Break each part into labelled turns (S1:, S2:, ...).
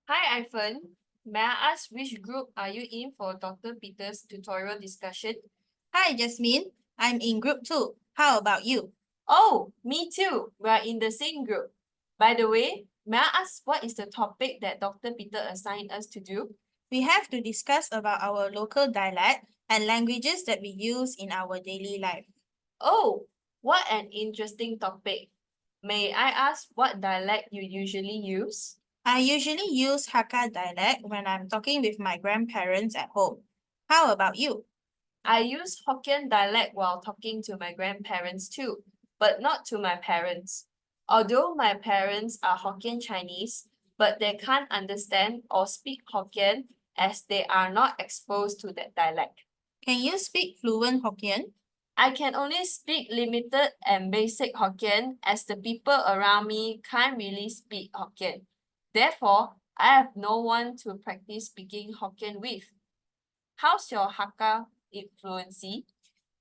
S1: Hi, Ivan. May I ask which group are you in for Dr. Peter's tutorial discussion?
S2: Hi, Jasmine. I'm in group 2. How about you?
S1: Oh, me too. We are in the same group. By the way, may I ask what is the topic that Dr. Peter assigned us to do?
S2: We have to discuss about our local dialect and languages that we use in our daily life.
S1: Oh, what an interesting topic. May I ask what dialect you usually use?
S2: I usually use Hakka dialect when I'm talking with my grandparents at home. How about you?
S1: I use Hokkien dialect while talking to my grandparents too, but not to my parents. Although my parents are Hokkien Chinese, but they can't understand or speak Hokkien as they are not exposed to that dialect.
S2: Can you speak fluent Hokkien?
S1: I can only speak limited and basic Hokkien as the people around me can't really speak Hokkien. Therefore, I have no one to practice speaking Hokkien with. How's your Hakka fluency?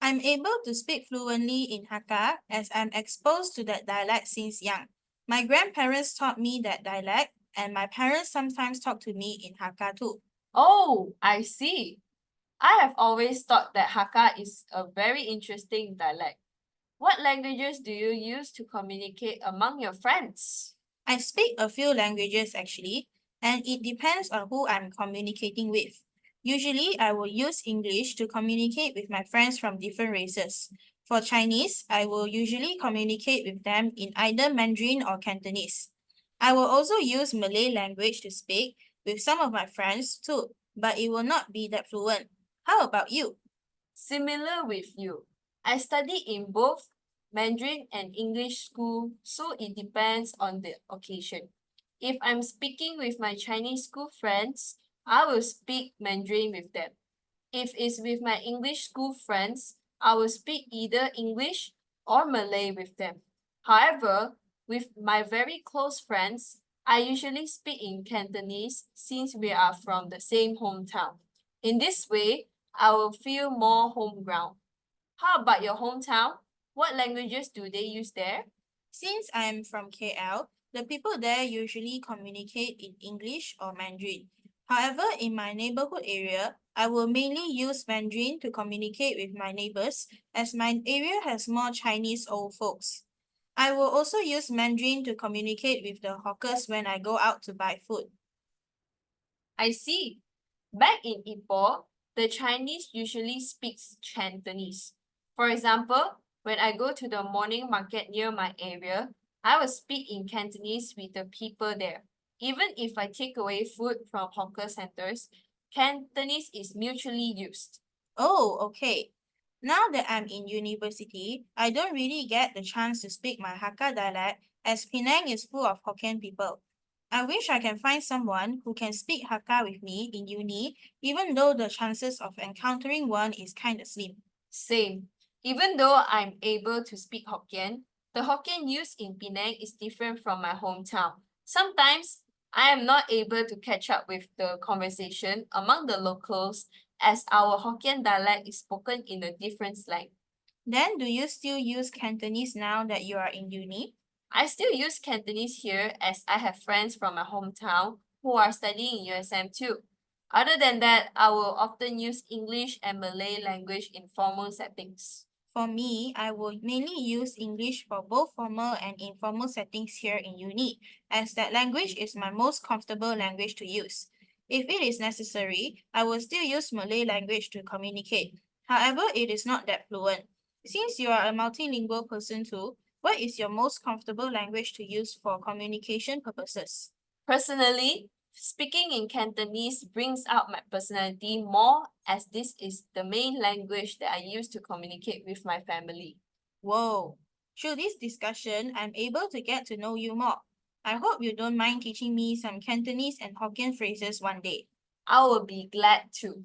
S2: I'm able to speak fluently in Hakka as I'm exposed to that dialect since young. My grandparents taught me that dialect, and my parents sometimes talk to me in Hakka too.
S1: Oh, I see. I have always thought that Hakka is a very interesting dialect. What languages do you use to communicate among your friends?
S2: I speak a few languages actually, and it depends on who I'm communicating with. Usually, I will use English to communicate with my friends from different races. For Chinese, I will usually communicate with them in either Mandarin or Cantonese. I will also use Malay language to speak with some of my friends too, but it will not be that fluent. How about you?
S1: Similar with you. I study in both Mandarin and English school, so it depends on the occasion. If I'm speaking with my Chinese school friends, I will speak Mandarin with them. If it's with my English school friends, I will speak either English or Malay with them. However, with my very close friends, I usually speak in Cantonese since we are from the same hometown. In this way, I will feel more home ground. How about your hometown? What languages do they use there?
S2: Since I'm from KL, the people there usually communicate in English or Mandarin. However, in my neighborhood area, I will mainly use Mandarin to communicate with my neighbors as my area has more Chinese old folks. I will also use Mandarin to communicate with the hawkers when I go out to buy food.
S1: I see. Back in Ipoh, the Chinese usually speaks Cantonese. For example, when I go to the morning market near my area, I will speak in Cantonese with the people there. Even if I take away food from hawker centers, Cantonese is mutually used.
S2: Oh, okay. Now that I'm in university, I don't really get the chance to speak my Hakka dialect as Penang is full of Hokkien people. I wish I can find someone who can speak Hakka with me in uni, even though the chances of encountering one is kind of slim.
S1: Same. Even though I'm able to speak Hokkien, the Hokkien used in Penang is different from my hometown. Sometimes I am not able to catch up with the conversation among the locals as our Hokkien dialect is spoken in a different slang.
S2: Then, do you still use Cantonese now that you are in uni?
S1: I still use Cantonese here as I have friends from my hometown who are studying in USM too. Other than that, I will often use English and Malay language in formal settings.
S2: For me, I will mainly use English for both formal and informal settings here in uni, as that language is my most comfortable language to use. If it is necessary, I will still use Malay language to communicate. However, it is not that fluent. Since you are a multilingual person too, what is your most comfortable language to use for communication purposes?
S1: Personally, speaking in Cantonese brings out my personality more as this is the main language that I use to communicate with my family.
S2: Whoa! Through this discussion, I'm able to get to know you more. I hope you don't mind teaching me some Cantonese and Hokkien phrases one day.
S1: I will be glad to.